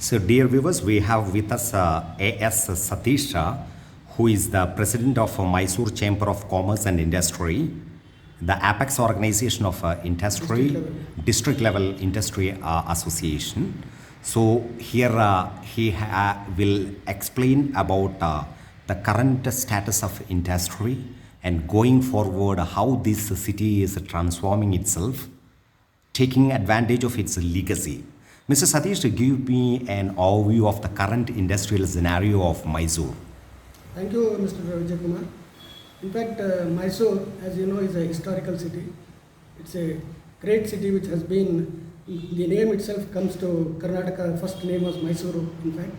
So, dear viewers, we have with us A.S. Satisha, who is the president of Mysuru Chamber of Commerce and Industry, the apex organization of industry, district level industry association. So, here he will explain about the current status of industry and going forward how this city is transforming itself, taking advantage of its legacy. Mr. Satish, give me an overview of the current industrial scenario of Mysuru. Thank you, Mr. Vijay Kumar. In fact, Mysuru, as you know, is a historical city. It's a great city which has been, the name itself comes to Karnataka, first name was Mysuru, in fact.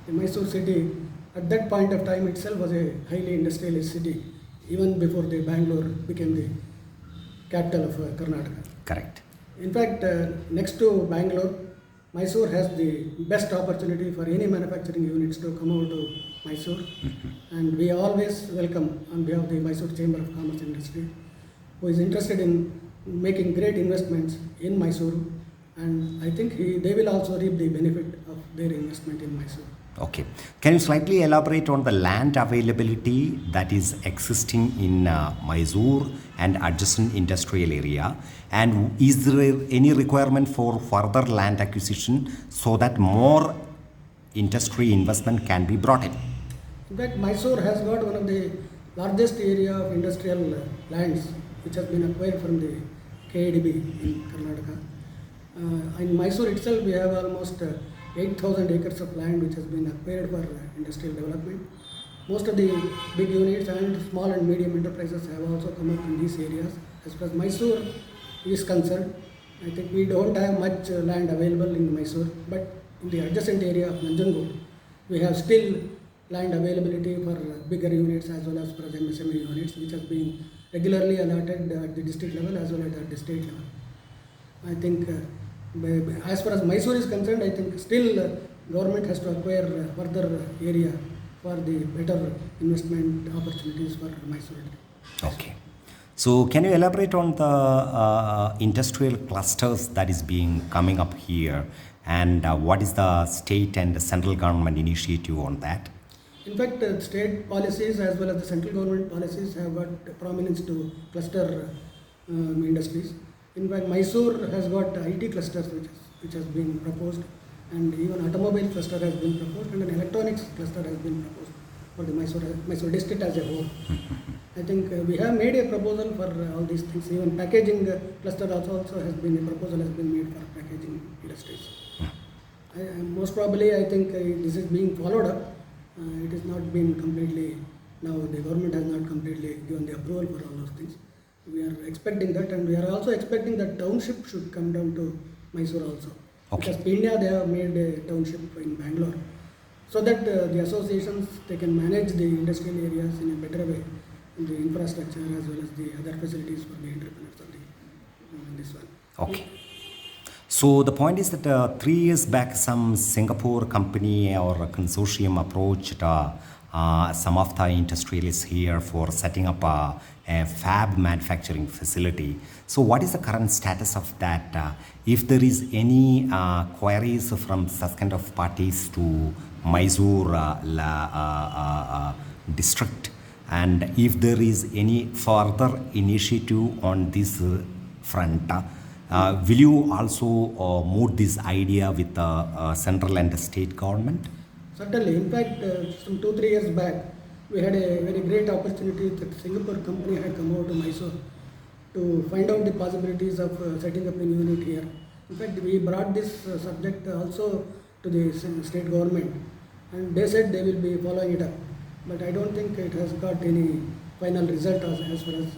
The Mysuru city, at that point of time itself was a highly industrialist city, even before the Bangalore became the capital of Karnataka. Correct. In fact, next to Bangalore, Mysuru has the best opportunity for any manufacturing units to come over to Mysuru, and we always welcome on behalf of the Mysuru Chamber of Commerce and Industry, who is interested in making great investments in Mysuru, and I think they will also reap the benefit of their investment in Mysuru. Okay. Can you slightly elaborate on the land availability that is existing in Mysuru and adjacent industrial area? And is there any requirement for further land acquisition so that more industry investment can be brought in? In fact, Mysuru has got one of the largest area of industrial lands which has been acquired from the KADB in Karnataka. In Mysuru itself, we have almost 8,000 acres of land which has been acquired for industrial development. Most of the big units and small and medium enterprises have also come up in these areas. As far as Mysuru is concerned, I think we don't have much land available in Mysuru, but in the adjacent area of Nanjangud, we have still land availability for bigger units as well as for MSME units, which has been regularly allotted at the district level as well as at the state level. I think as far as Mysuru is concerned, I think still government has to acquire further area for the better investment opportunities for Mysuru. Okay. So can you elaborate on the industrial clusters that is being coming up here, and what is the state and the central government initiative on that? In fact, state policies as well as the central government policies have got prominence to cluster industries. In fact, Mysuru has got IT clusters which has been proposed, and even automobile cluster has been proposed, and an electronics cluster has been proposed for the Mysuru district as a whole. I think we have made a proposal for all these things. Even packaging cluster also has been, a proposal has been made for packaging industries. Most probably, I think this is being followed up. It has not been completely, now the government has not completely given the approval for all those things. We are expecting that, and we are also expecting that township should come down to Mysuru also. Okay. Because India, they have made a township in Bangalore, so that the associations, they can manage the industrial areas in a better way, in the infrastructure as well as the other facilities for the entrepreneurs of this one. Okay. So the point is that 3 years back, some Singapore company or a consortium approached some of the industrialists here for setting up a fab manufacturing facility. So what is the current status of that? If there is any queries from such kind of parties to Mysuru district, and if there is any further initiative on this front, will you also move this idea with the central and the state government? Certainly. In fact, some 2-3 years back, we had a very great opportunity that Singapore company had come over to Mysuru to find out the possibilities of setting up a unit here. In fact, we brought this subject also to the state government, and they said they will be following it up. But I don't think it has got any final result as far as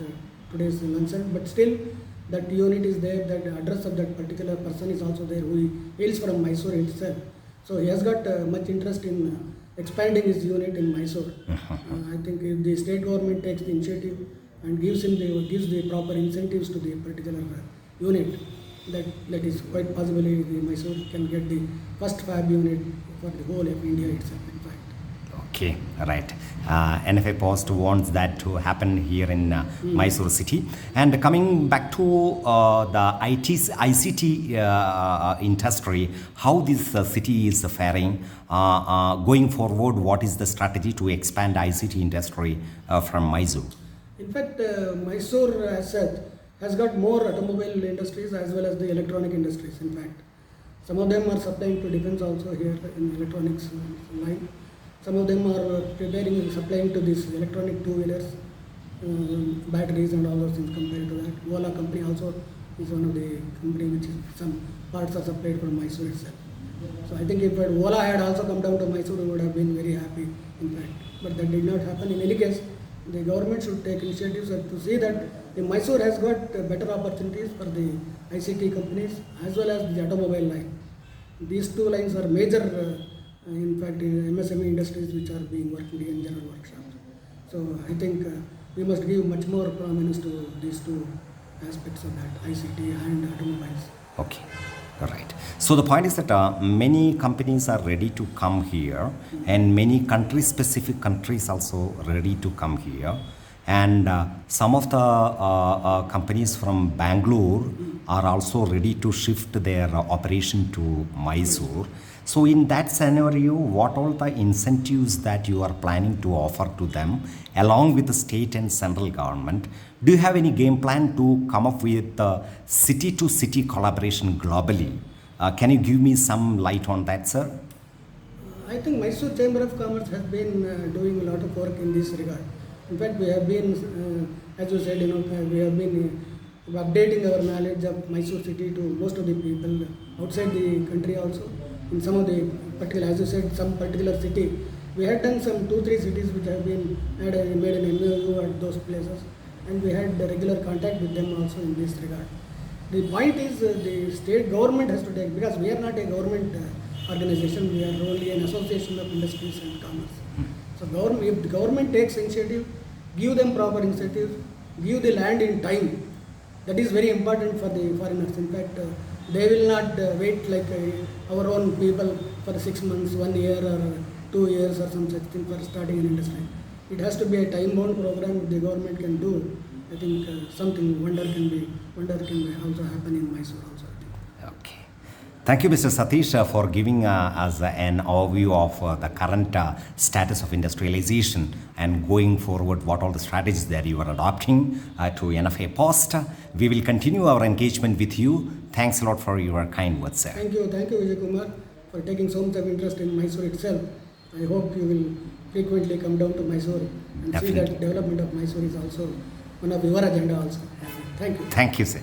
today is concerned. But still, that unit is there, that address of that particular person is also there, who hails from Mysuru itself. So he has got much interest in expanding his unit in Mysuru. I think if the state government takes the initiative and gives the proper incentives to the particular unit, that is quite possibly the Mysuru can get the first fab unit for the whole of India itself, in fact. Okay, right. NFA Post wants that to happen here in Mysuru city. And coming back to the ICT industry, how this city is faring going forward? What is the strategy to expand ICT industry from Mysuru? In fact, Mysore as such has got more automobile industries as well as the electronic industries. In fact, some of them are supplying to defense also here in electronics line. Some of them are preparing and supplying to these electronic two-wheelers, batteries and all those things compared to that. Ola company also is one of the company which some parts are supplied from Mysore itself. So I think if Ola had also come down to Mysore, we would have been very happy in fact. But that did not happen. In any case, the government should take initiatives to see that the Mysore has got better opportunities for the ICT companies as well as the automobile line. These two lines are major, in fact, in MSME industries which are being worked in general workshops. So I think we must give much more prominence to these two aspects of that, ICT and automobiles. Okay, all right. So the point is that many companies are ready to come here, and many country-specific countries also ready to come here. And some of the companies from Bangalore are also ready to shift their operation to Mysore. So in that scenario, what all the incentives that you are planning to offer to them along with the state and central government? Do you have any game plan to come up with city-to-city collaboration globally? Can you give me some light on that, sir? I think Mysore Chamber of Commerce has been doing a lot of work in this regard. In fact, we have been, as you said, we have been updating our knowledge of Mysore city to most of the people outside the country also. In some of the particular, as you said, some particular city, we had done some 2-3 cities which have been made an MOU at those places, and we had regular contact with them also in this regard. The point is the state government has to take, because we are not a government organization, we are only an association of industries and commerce. So if the government takes initiative, give them proper incentives, give the land in time. That is very important for the foreigners. In fact, they will not wait like our own people for 6 months, 1 year or 2 years or some such thing for starting an industry. It has to be a time-bound program the government can do. I think something wonder can also happen in Mysore also. Okay. Thank you, Mr. Satish, for giving us an overview of the current status of industrialization and going forward, what all the strategies that you are adopting to NFA Post. We will continue our engagement with you. Thanks a lot for your kind words, sir. Thank you, Vijay Kumar, for taking so much of interest in Mysore itself. I hope you will frequently come down to Mysore and Definitely. see that development of Mysore is also one of your agenda also. Thank you. Thank you, sir.